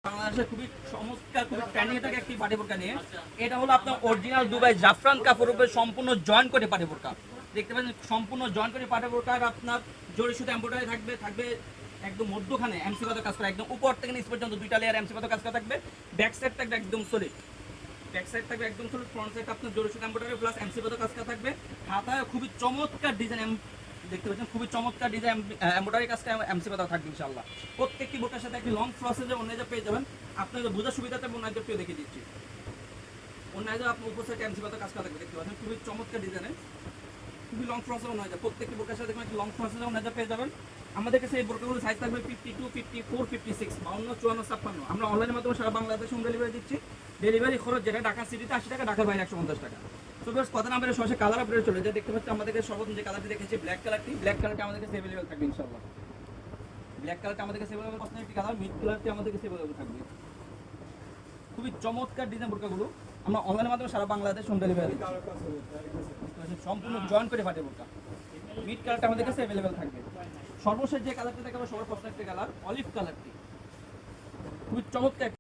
বাংলাদেশে খুবই চমৎকার খুবই ট্রেন্ডিং থাকে একটি পাটি বোরকা নিয়ে। এটা হলো আপনার অরিজিনাল দুবাই জাফরান কাপড়ের উপরে সম্পূর্ণ জয়েন করে পাটি বোরকা দেখতে পাচ্ছেন, সম্পূর্ণ জয়েন করে পাটি বোরকা। আপনার জরি সুতো এমব্রয়ডারি থাকবে একদম মধ্যখানে এমসি পাতা কাজ করা, একদম উপর থেকে নিচ পর্যন্ত দুইটা লেয়ার এমসি পাতা কাজ করা থাকবে। ব্যাক সাইড থাকবে একদম সলিড, ব্যাক সাইড থাকবে একদম সলিড। ফ্রন্ট সাইড আপনার জরি সুতো এমব্রয়ডারি প্লাস এমসি পাতা কাজ করা থাকবে। হাতায় খুবই চমৎকার ডিজাইন দেখতে পাচ্ছেন, খুবই চমৎকার ডিজাইন এমব্রয়ডারি কাজটা এমসি পাতা থাকবে ইনশাআল্লাহ। প্রত্যেকটি বোরকার সাথে একটি লং ফ্রসেজে অন্যান্য পেয়ে যাবেন। আপনাদের বোঝার সুবিধাতে অন্যান্য পেয়ে দেখিয়ে দিচ্ছি। অন্যান্য আপনার উপর সাইড এমসি পাতা কাজ করা থাকবে দেখতে পাচ্ছেন, খুবই চমৎকার ডিজাইনের, খুবই লং ফ্রসেজ অন্যান্য প্রত্যেকটি বোরকার সাথে দেখবেন একটি লং ফ্রসেজে অন্যান্য পেয়ে যাবেন। আমাদের কাছে এই বোরকাগুলোর সাইজ থাকবে 52, 54, 56, 52, 54, 56। আমরা অনলাইনের মাধ্যমে সারা বাংলাদেশে হোম ডেলিভারি দিচ্ছি। ডেলিভারি খরচ যেটা ঢাকা সিটিতে 80 টাকা, ঢাকার বাইরে 150 টাকা। তো বেশ কথা না বেড়ে সরাসরি কালার আপডেট চলে যায়। দেখতে পাচ্ছি আমাদের কাছে সর্বপ্রথম যে কালারটি দেখেছি ব্ল্যাক কালারটি, ব্ল্যাক কালারটি আমাদের কাছে অ্যাভেলেবল থাকবে ইনশাআল্লাহ। ব্ল্যাক কালারটা আমাদের কাছে অ্যাভেলেবল কসমেটিক কালার, মিড কালারটি আমাদের কাছে অ্যাভেলেবল থাকবে। খুবই চমৎকার ডিজাইন বোরকাগুলো আমরা অনলাইনের মাধ্যমে সারা বাংলাদেশ হোম ডেলিভারি সম্পূর্ণ জয়েন করে ফাটে বোরকা। মিড কালারটা আমাদের কাছে অ্যাভেলেবল থাকবে। সর্বশেষ যে কালারটি দেখাবো সবার পছন্দের একটা কালার, অলিভ কালারটি খুবই চমৎকার।